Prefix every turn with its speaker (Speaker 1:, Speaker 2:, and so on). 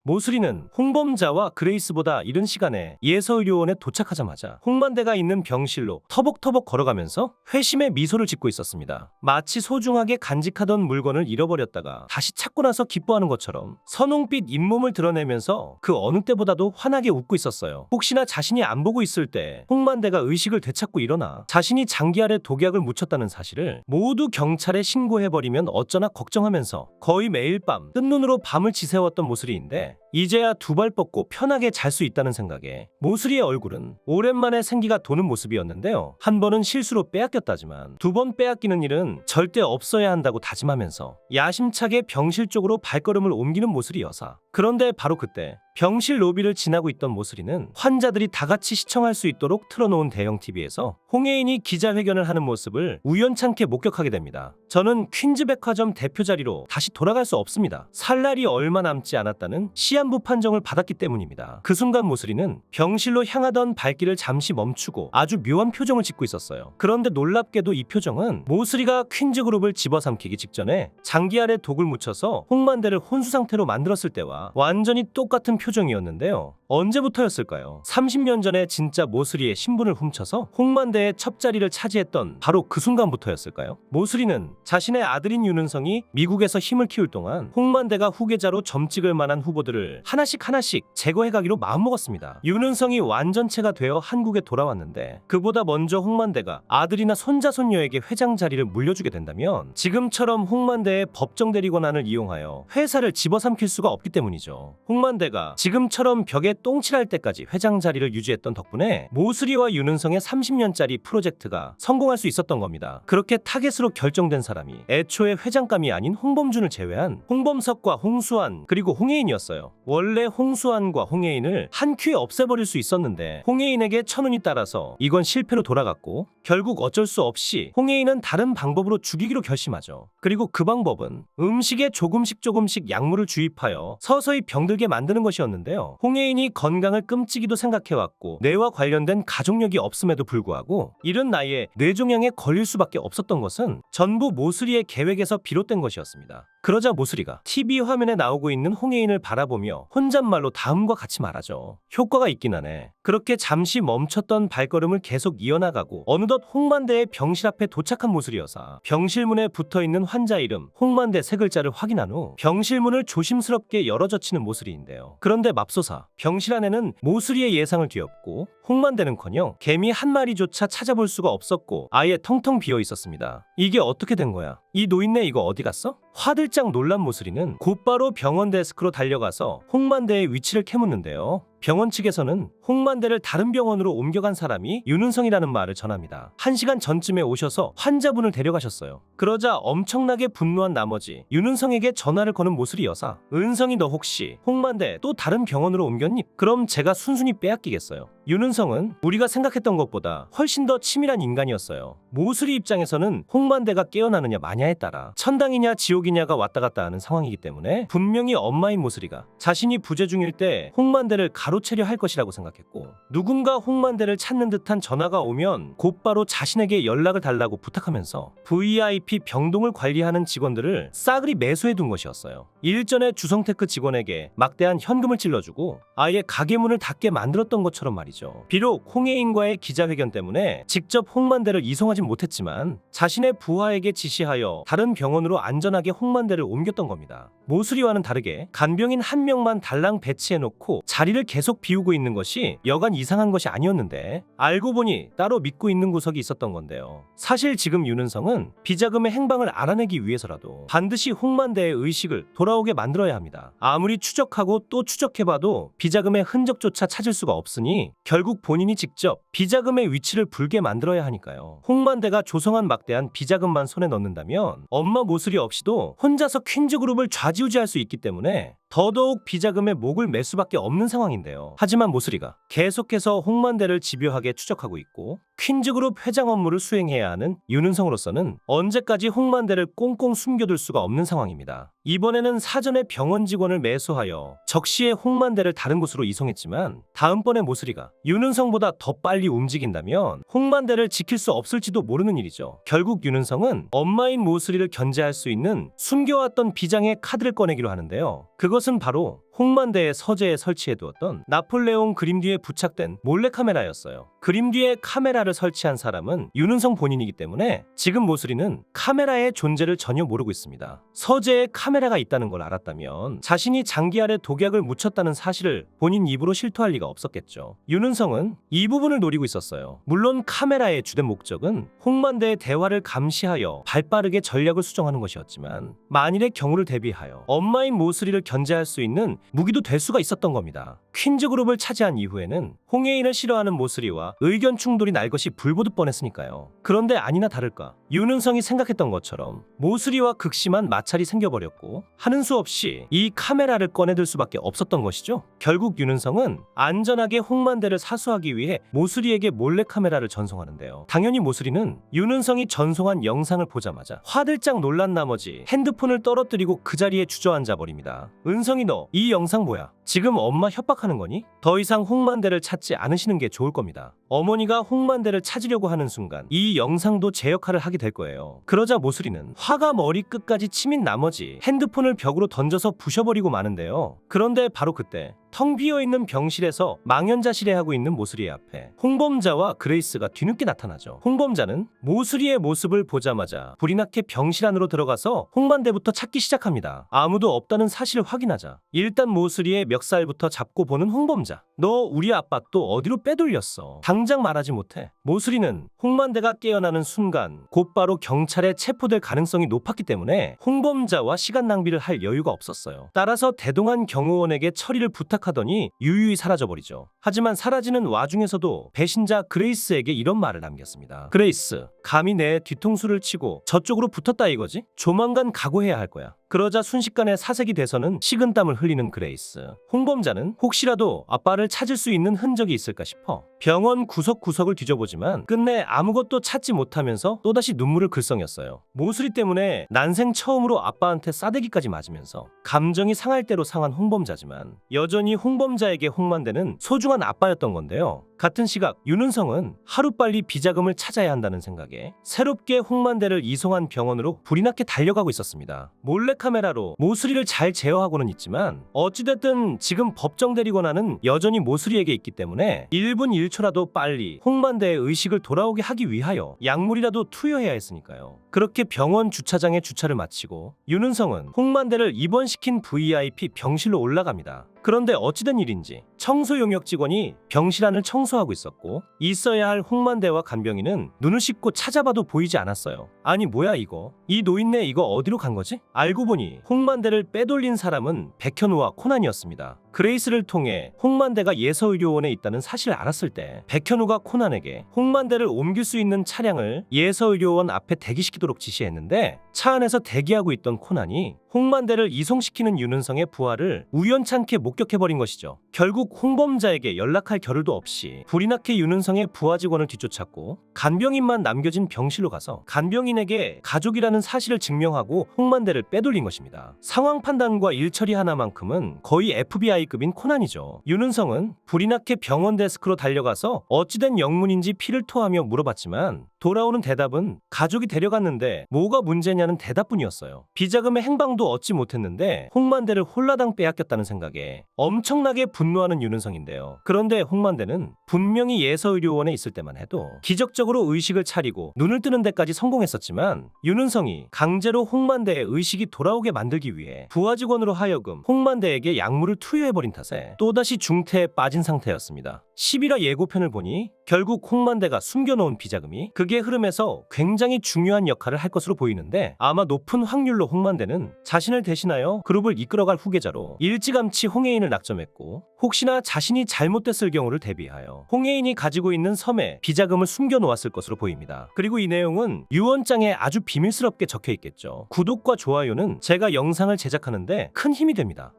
Speaker 1: 모슬이는 홍범자와 그레이스보다 이른 시간에 예서의료원에 도착하자마자 홍만대가 있는 병실로 터벅터벅 걸어가면서 회심의 미소를 짓고 있었습니다. 마치 소중하게 간직하던 물건을 잃어버렸다가 다시 찾고 나서 기뻐하는 것처럼 선홍빛 잇몸을 드러내면서 그 어느 때보다도 환하게 웃고 있었어요. 혹시나 자신이 안 보고 있을 때 홍만대가 의식을 되찾고 일어나 자신이 장기 아래 독약을 묻혔다는 사실을 모두 경찰에 신고해버리면 어쩌나 걱정하면서 거의 매일 밤 뜬눈으로 밤을 지새웠던 모슬이인데, 이제야 두 발 뻗고 편하게 잘 수 있다는 생각에 모슬이의 얼굴은 오랜만에 생기가 도는 모습이었는데요. 한 번은 실수로 빼앗겼다지만 두 번 빼앗기는 일은 절대 없어야 한다고 다짐하면서 야심차게 병실 쪽으로 발걸음을 옮기는 모슬이 여사. 그런데 바로 그때 병실 로비를 지나고 있던 모슬이는 환자들이 다 같이 시청할 수 있도록 틀어놓은 대형 TV에서 홍혜인이 기자회견을 하는 모습을 우연찮게 목격하게 됩니다. 저는 퀸즈백화점 대표 자리로 다시 돌아갈 수 없습니다. 살 날이 얼마 남지 않았다는 시한부 판정을 받았기 때문입니다. 그 순간 모슬이는 병실로 향하던 발길을 잠시 멈추고 아주 묘한 표정을 짓고 있었어요. 그런데 놀랍게도 이 표정은 모슬이가 퀸즈그룹을 집어삼키기 직전에 장기 아래 독을 묻혀서 홍만대를 혼수 상태로 만들었을 때와 완전히 똑같은 표정이었는데요. 언제부터였을까요? 30년 전에 진짜 모슬이의 신분을 훔쳐서 홍만대의 첩자리를 차지했던 바로 그 순간부터였을까요? 모슬이는 자신의 아들인 윤은성이 미국에서 힘을 키울 동안 홍만대가 후계자로 점찍을 만한 후보들을 하나씩 제거해가기로 마음먹었습니다. 윤은성이 완전체가 되어 한국에 돌아왔는데 그보다 먼저 홍만대가 아들이나 손자 손녀에게 회장 자리를 물려주게 된다면 지금처럼 홍만대의 법정 대리권한을 이용하여 회사를 집어삼킬 수가 없기 때문이죠. 홍만대가 지금처럼 벽에 똥칠할 때까지 회장 자리를 유지했던 덕분에 모슬이와 윤은성의 30년짜리 프로젝트가 성공할 수 있었던 겁니다. 그렇게 타겟으로 결정된 사람이 애초에 회장감이 아닌 홍범준을 제외한 홍범석과 홍수환 그리고 홍혜인이었어요. 원래 홍수환과 홍혜인을 한 큐에 없애버릴 수 있었는데 홍혜인에게 천운이 따라서 이건 실패로 돌아갔고 결국 어쩔 수 없이 홍혜인은 다른 방법으로 죽이기로 결심하죠. 그리고 그 방법은 음식에 조금씩 약물을 주입하여 서서히 병들게 만드는 것이었는데요. 홍혜인이 건강을 끔찍이도 생각해왔고 뇌와 관련된 가족력이 없음에도 불구하고 이른 나이에 뇌종양에 걸릴 수밖에 없었던 것은 전부 모슬이의 계획에서 비롯된 것이었습니다. 그러자 모슬이가 TV 화면에 나오고 있는 홍혜인을 바라보며 혼잣말로 다음과 같이 말하죠. 효과가 있긴 하네. 그렇게 잠시 멈췄던 발걸음을 계속 이어나가고 어느덧 홍만대의 병실 앞에 도착한 모슬이여사 병실문에 붙어있는 환자 이름 홍만대 세 글자를 확인한 후 병실문을 조심스럽게 열어젖히는 모슬이인데요. 그런데 맙소사 병실 안에는 모슬이의 예상을 뒤엎고 홍만대는커녕 개미 한 마리조차 찾아볼 수가 없었고 아예 텅텅 비어 있었습니다. 이게 어떻게 된 거야? 이 노인네 이거 어디 갔어? 화들짝 놀란 모슬이는 곧바로 병원 데스크로 달려가서 홍만대의 위치를 캐묻는데요. 병원 측에서는 홍만대를 다른 병원으로 옮겨간 사람이 윤은성이라는 말을 전합니다. 1시간 전쯤에 오셔서 환자분을 데려가셨어요. 그러자 엄청나게 분노한 나머지 윤은성에게 전화를 거는 모슬이 여사. 은성이 너 혹시 홍만대 또 다른 병원으로 옮겼니? 그럼 제가 순순히 빼앗기겠어요. 윤은성은 우리가 생각했던 것보다 훨씬 더 치밀한 인간이었어요. 모슬이 입장에서는 홍만대가 깨어나느냐 마냐에 따라 천당이냐 지옥이냐가 왔다 갔다 하는 상황이기 때문에 분명히 엄마인 모슬이가 자신이 부재 중일 때 홍만대를 가로채려 할 것이라고 생각했고 누군가 홍만대를 찾는 듯한 전화가 오면 곧바로 자신에게 연락을 달라고 부탁하면서 VIP 병동을 관리하는 직원들을 싸그리 매수해둔 것이었어요. 일전에 주성테크 직원에게 막대한 현금을 찔러주고 아예 가게 문을 닫게 만들었던 것처럼 말이죠. 비록 홍혜인과의 기자회견 때문에 직접 홍만대를 이송하진 못했지만 자신의 부하에게 지시하여 다른 병원으로 안전하게 홍만대를 옮겼던 겁니다. 모슬이와는 다르게 간병인 한 명만 달랑 배치해놓고 자리를 계속 비우고 있는 것이 여간 이상한 것이 아니었는데 알고 보니 따로 믿고 있는 구석이 있었던 건데요. 사실 지금 윤은성은 비자금의 행방을 알아내기 위해서라도 반드시 홍만대의 의식을 돌아오게 만들어야 합니다. 아무리 추적하고 또 추적해봐도 비자금의 흔적조차 찾을 수가 없으니 결국 본인이 직접 비자금의 위치를 불게 만들어야 하니까요. 홍만대가 조성한 막대한 비자금만 손에 넣는다면 엄마 모슬이 없이도 혼자서 퀸즈그룹을 좌지우지할 수 있기 때문에 더더욱 비자금의 목을 맬 수밖에 없는 상황인데요. 하지만 모슬이가 계속해서 홍만대를 집요하게 추적하고 있고 퀸즈그룹 회장 업무를 수행해야 하는 윤은성으로서는 언제까지 홍만대를 꽁꽁 숨겨둘 수가 없는 상황입니다. 이번에는 사전에 병원 직원을 매수하여 적시에 홍만대를 다른 곳으로 이송했지만 다음번에 모슬이가 윤은성보다 더 빨리 움직인다면 홍만대를 지킬 수 없을지도 모르는 일이죠. 결국 윤은성은 엄마인 모슬이를 견제할 수 있는 숨겨왔던 비장의 카드를 꺼내기로 하는데요. 그것은 바로 홍만대의 서재에 설치해두었던 나폴레옹 그림 뒤에 부착된 몰래카메라였어요. 그림 뒤에 카메라를 설치한 사람은 윤은성 본인이기 때문에 지금 모슬이는 카메라의 존재를 전혀 모르고 있습니다. 서재에 카메라가 있다는 걸 알았다면 자신이 장기 아래 독약을 묻혔다는 사실을 본인 입으로 실토할 리가 없었겠죠. 윤은성은 이 부분을 노리고 있었어요. 물론 카메라의 주된 목적은 홍만대의 대화를 감시하여 발빠르게 전략을 수정하는 것이었지만 만일의 경우를 대비하여 엄마인 모슬이를 견제할 수 있는 무기도 될 수가 있었던 겁니다. 퀸즈 그룹을 차지한 이후에는 홍예인을 싫어하는 모슬이와 의견 충돌이 날 것이 불보듯 뻔했으니까요. 그런데 아니나 다를까 윤은성이 생각했던 것처럼 모슬이와 극심한 마찰이 생겨버렸고 하는 수 없이 이 카메라를 꺼내들 수밖에 없었던 것이죠. 결국 윤은성은 안전하게 홍만대를 사수하기 위해 모슬이에게 몰래카메라를 전송하는데요. 당연히 모슬이는 윤은성이 전송한 영상을 보자마자 화들짝 놀란 나머지 핸드폰을 떨어뜨리고 그 자리에 주저앉아 버립니다. 은성이 너 이 영상 뭐야? 지금 엄마 협박하는 거니? 더 이상 홍만대를 찾지 않으시는 게 좋을 겁니다. 어머니가 홍만대를 찾으려고 하는 순간 이 영상도 제 역할을 하게 될 거예요. 그러자 모슬이는 화가 머리끝까지 치민 나머지 핸드폰을 벽으로 던져서 부셔버리고 마는데요. 그런데 바로 그때 텅 비어있는 병실에서 망연자실해하고 있는 모슬이 앞에 홍범자와 그레이스가 뒤늦게 나타나죠. 홍범자는 모슬이의 모습을 보자마자 불이 나게 병실 안으로 들어가서 홍만대부터 찾기 시작합니다. 아무도 없다는 사실을 확인하자 일단 모슬이의 멱살부터 잡고 보는 홍범자. 너 우리 아빠 또 어디로 빼돌렸어? 당장 말하지 못해. 모슬이는 홍만대가 깨어나는 순간 곧바로 경찰에 체포될 가능성이 높았기 때문에 홍범자와 시간 낭비를 할 여유가 없었어요. 따라서 대동한 경호원에게 처리를 부탁하더니 유유히 사라져버리죠. 하지만 사라지는 와중에서도 배신자 그레이스에게 이런 말을 남겼습니다. 그레이스, 감히 내 뒤통수를 치고 저쪽으로 붙었다 이거지? 조만간 각오해야 할 거야. 그러자 순식간에 사색이 돼서는 식은땀을 흘리는 그레이스. 홍범자는 혹시라도 아빠를 찾을 수 있는 흔적이 있을까 싶어 병원 구석구석을 뒤져보지만 끝내 아무것도 찾지 못하면서 또다시 눈물을 글썽였어요. 모슬이 때문에 난생 처음으로 아빠한테 싸대기까지 맞으면서 감정이 상할 대로 상한 홍범자지만 여전히 홍범자에게 홍만대는 소중한 아빠였던 건데요. 같은 시각 윤은성은 하루빨리 비자금을 찾아야 한다는 생각에 새롭게 홍만대를 이송한 병원으로 불이 나게 달려가고 있었습니다. 몰래카메라로 모슬이를 잘 제어하고는 있지만 어찌됐든 지금 법정 대리권한은 여전히 모슬이에게 있기 때문에 1분 1초라도 빨리 홍만대의 의식을 돌아오게 하기 위하여 약물이라도 투여해야 했으니까요. 그렇게 병원 주차장에 주차를 마치고 윤은성은 홍만대를 입원시킨 VIP 병실로 올라갑니다. 그런데 어찌된 일인지 청소 용역 직원이 병실 안을 청소하고 있었고 있어야 할 홍만대와 간병인은 눈을 씻고 찾아봐도 보이지 않았어요. 아니 뭐야 이거? 이 노인네 이거 어디로 간 거지? 알고 보니 홍만대를 빼돌린 사람은 백현우와 코난이었습니다. 그레이스를 통해 홍만대가 예서의료원에 있다는 사실을 알았을 때 백현우가 코난에게 홍만대를 옮길 수 있는 차량을 예서의료원 앞에 대기시키도록 지시했는데 차 안에서 대기하고 있던 코난이 홍만대를 이송시키는 윤은성의 부하를 우연찮게 목격해버린 것이죠. 결국 홍범자에게 연락할 겨를도 없이 불이 나게 윤은성의 부하 직원을 뒤쫓았고 간병인만 남겨진 병실로 가서 간병인에게 가족이라는 사실을 증명하고 홍만대를 빼돌린 것입니다. 상황 판단과 일처리 하나만큼은 거의 FBI급인 코난이죠. 윤은성은 불이 나게 병원 데스크로 달려가서 어찌된 영문인지 피를 토하며 물어봤지만 돌아오는 대답은 가족이 데려갔는데 뭐가 문제냐는 대답뿐이었어요. 비자금의 행방도 얻지 못했는데 홍만대를 홀라당 빼앗겼다는 생각에 엄청나게 분노하는 윤은성인데요. 그런데 홍만대는 분명히 예서의료원에 있을 때만 해도 기적적으로 의식을 차리고 눈을 뜨는 데까지 성공했었지만 윤은성이 강제로 홍만대의 의식이 돌아오게 만들기 위해 부하 직원으로 하여금 홍만대에게 약물을 투여해버린 탓에 또다시 중태에 빠진 상태였습니다. 11화 예고편을 보니 결국 홍만대가 숨겨놓은 비자금이 극의 흐름에서 굉장히 중요한 역할을 할 것으로 보이는데 아마 높은 확률로 홍만대는 자신을 대신하여 그룹을 이끌어갈 후계자로 일찌감치 홍예인을 낙점했고 혹시나 자신이 잘못됐을 경우를 대비하여 홍예인이 가지고 있는 섬에 비자금을 숨겨놓았을 것으로 보입니다. 그리고 이 내용은 유언장에 아주 비밀스럽게 적혀 있겠죠. 구독과 좋아요는 제가 영상을 제작하는데 큰 힘이 됩니다.